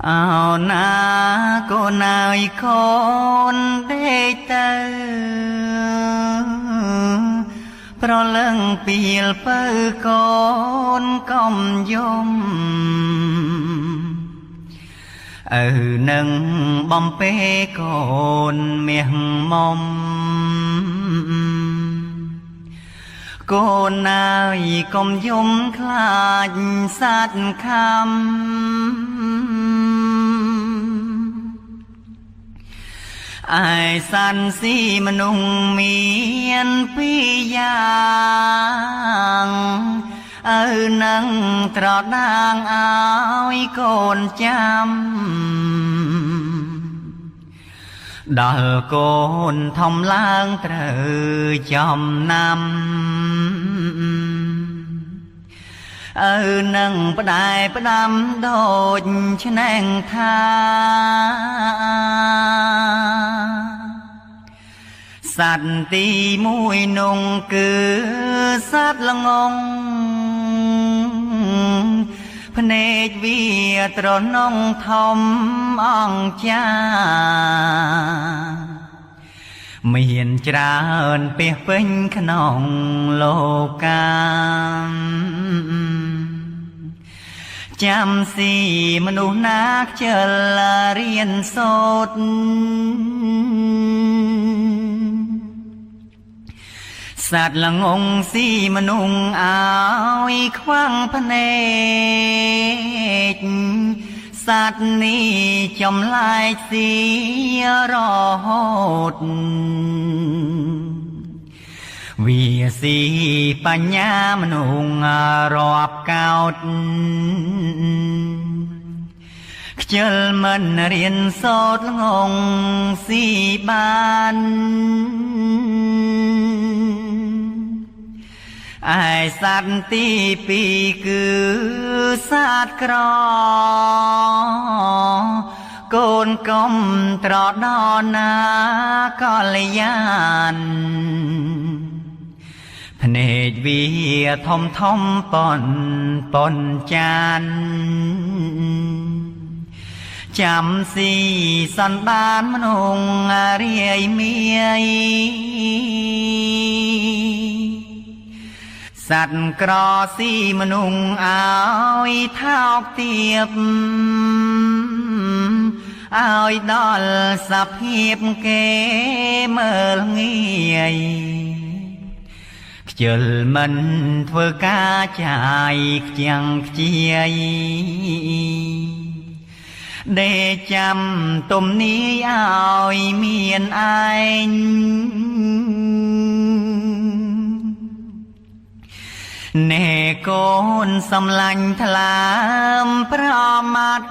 ao na cô nài con đê tơ pro lưng piel pơ con công dông nâng bom pê con miệng mong cô nài công dông khát sát khăm ai san si mà nung miên pi giang nâng trọt đang áo con chăm đờ con thông lang trời chom năm nâng bá đài bá đam đôi chân anh tha sát tí mũi nung cứ sát lăng ông phên ếch vi tròn nông thom ông cha miền tràn bê phênh khăn ông lô cam chăm si mà nụ nát chờ là riêng sốt sát là ngông si mà nung áo khoang phên ếch sát ni chom lai si rò hốt vì si pa nhá mà nung rọp cao chơ mình riêng sốt ngông si ban ai sát tí pi cứ sát cỏ côn công trọt đo na có lì gian phên ếch vi thom thom pon chan chăm si san ban mà nung riêng miê sát cỏ si mà nung áo thao tiệp áo đo sập hiệp kê mơ nghề chờ mình thưa ca chạy chẳng chia để chăm tôm ní áo miền anh nè con xâm lanh thà làm pra mắt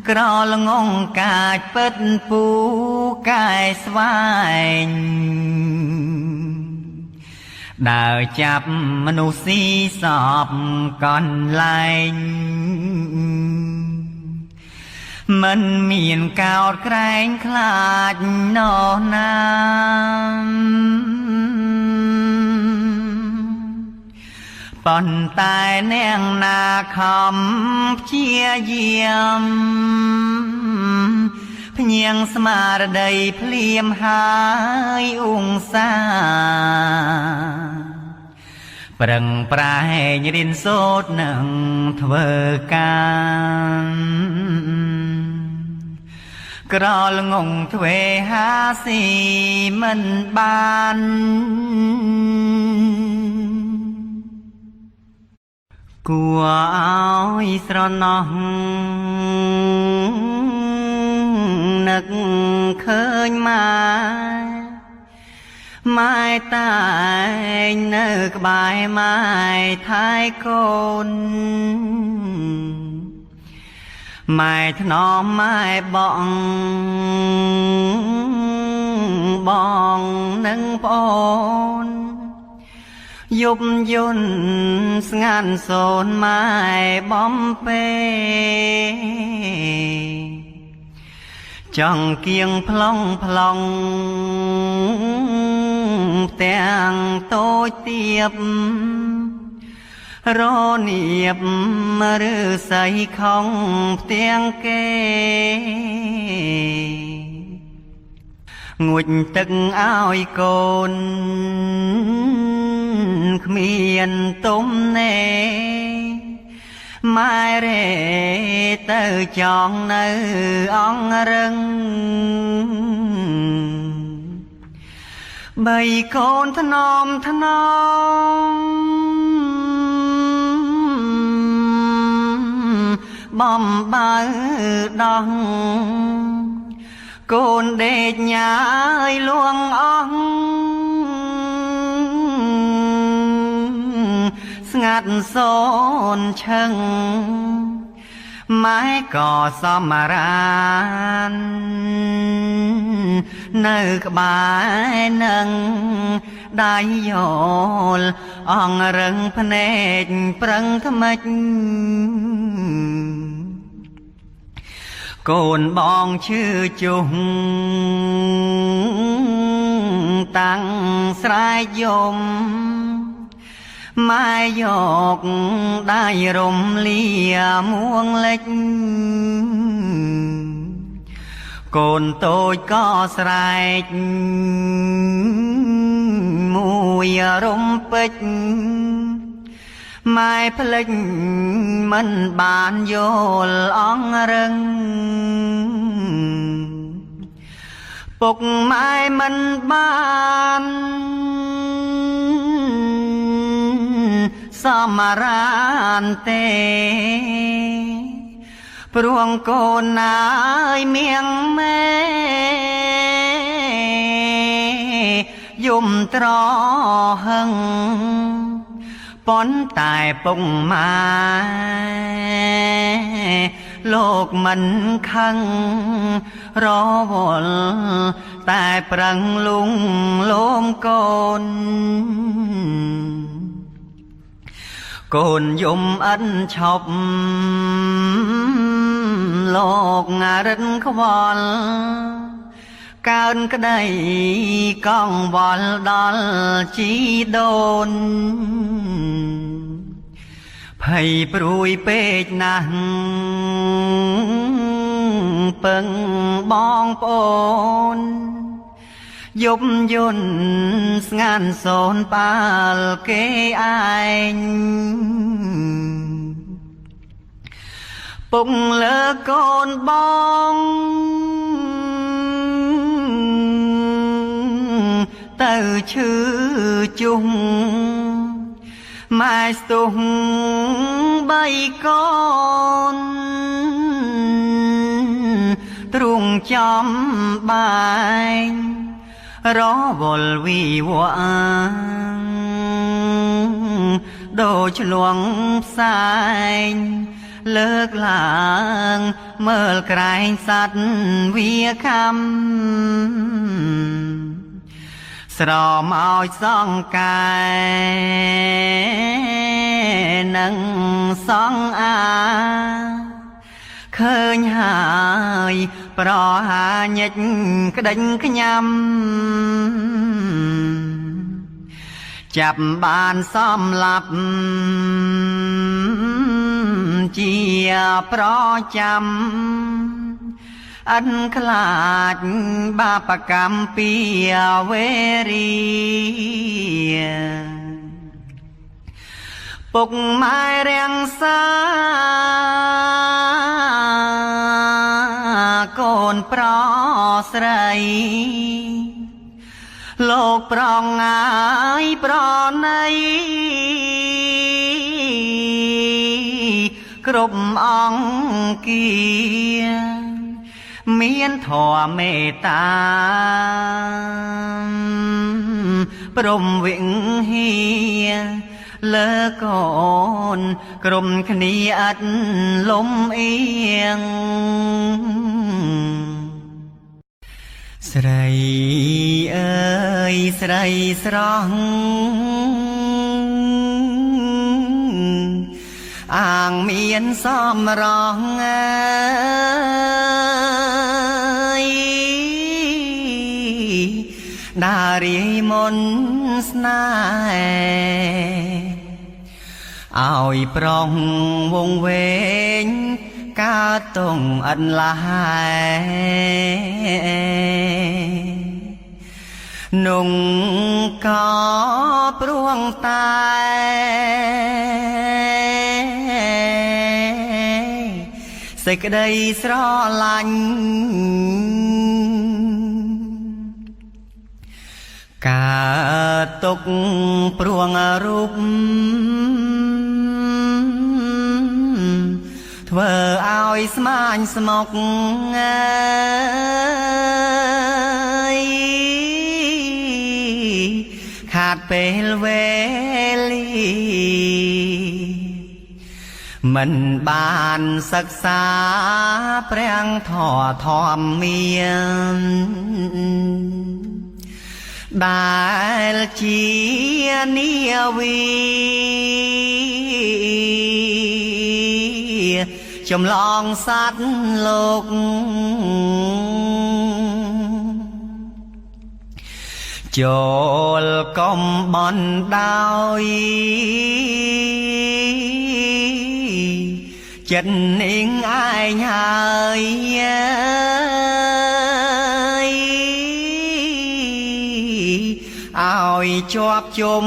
cỏ là ngông cài bết phu cài svanh đời chắp manu si sọp còn lành mình miền cao cánh khát nô nam bòn tai neng na khom chia diêm nhang smar đầy phliêm hai ung sa prang prai nhrin sốt nang thơ can cỏ ngông thuê ha si mình ban của áo sron nực khơi mai tai nực bài mai thái côn mai thnom mai bong nâng pon dục yun ngàn sồn mai bom pê chẳng kiêng plong tèng tôi tiếp រនៀបឬស័យខំផ្ទាំងគេងួចទឹកឲ្យកូនគ្មានទុំណែម៉ែរេទៅចង់នៅអង្រឹងបីកូនថ្នមថ្នមបំបើដោះកូនដេកញ៉ាយលួងអស់ស្ងាត់សូនឈឹងម៉ែក៏សមរាននៅក្បែរនឹងដៃយល់អង្រឹងភ្នែកប្រឹងថ្មិចកូនបងឈឺជុះតាំងស្រែកយំម៉ែយកដៃរំលាមួងលិចកូនតូចក៏ស្រែកមួយរំពេចម៉ែភ្លេចមិនបានយល់អង្រឹងពុកម៉ែមិនបានសមរានទេព្រួងកូនណាយមៀងម៉ែយំត្រហឹងប៉ុន្តែពុកម៉ែលោកមិនខឹងរវល់តែប្រឹងលុងលោមកូនកូនយំអិនឈប់លោករិនខ្វល់កើនក្ដីកងវល់ដល់ជីដូនភ័យព្រួយពេកណាស់ពឹងបងប្អូនយប់យន់ស្ងាត់សូនប៉ាលគេឯងពុកលើកូនបងទៅឈឺជុំម៉ែស្ទុះបីកូនទ្រង់ចំបែងរវល់វីវ៉ាងដូចឆ្លងផ្សែងលើកឡើងមើលក្រែងសัตว์វាខំស្រមឲ្យសង្កែនឹងសង្អាឃើញហើយប្រហាញិចក្ដិញខ្ញាំចាប់បានសំឡាប់ជាប្រចាំអិនខ្លាចបាបកម្មពីវេរីពុកម៉ែរាំងសាកូនប្រស្រីលោកប្រងងាយប្រណីគ្រប់អង្គាមានធម៌មេត្តាព្រមវិង្ហាលើកូនក្រុមគ្នាអត់លំអៀងស្រីអើយស្រីស្រស់អាងមានសំរងអើយដារីមុនស្នេហ៍ ឲ្យប្រងវងវែងកើតទងអិនឡានងក៏ព្រួងតែសេចក្តីស្រឡាញ់កើតទុកព្រួងរូបធ្វើឲ្យស្មាញស្មុកខាតពេលវេលាមិនបានសិក្សាព្រះធម៌ធម្មមានដែលជានាវីចម្លងសត្វលោកចូលកំបន់ដោយចិត្តនាងឯងហើយឲ្យជាប់ជុំ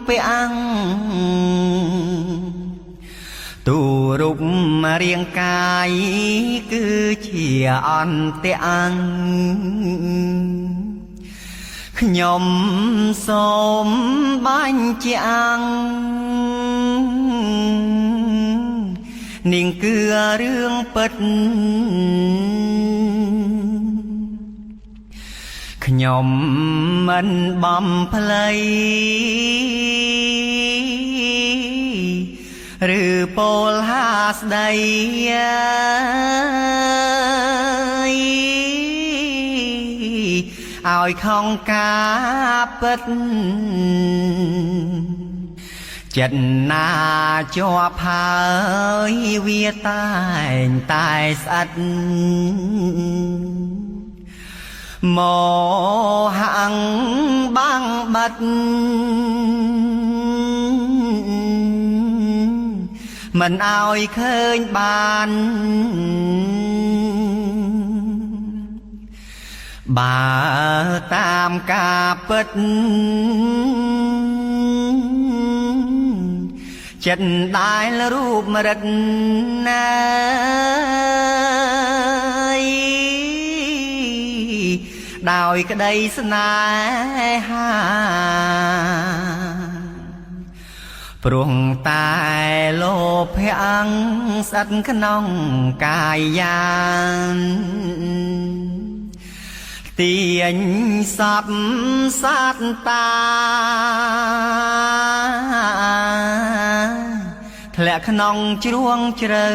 ពាំងទូរូបរាងកាយគឺជាអន្តៈខ្ញុំសូមបញ្ជាក់នាងគឺរឿងពិតខ្ញុំមិនបំភ្លៃឬពោលហាស្ដីឲ្យខំការពិតចិត្តណាជាប់ហើយវាតែងតែស្អិតមហង្បាំងបាត់មិនឲ្យឃើញបានបើតាមការពិតចិត្តដែលរូបរិទ្ធណាយដោយក្តីស្នេហាព្រោះតែលោភៈស្អិតក្នុងកាយយ៉ាងទាញសពសត្វតាធ្លាក់ក្នុងជ្រួងជ្រៅ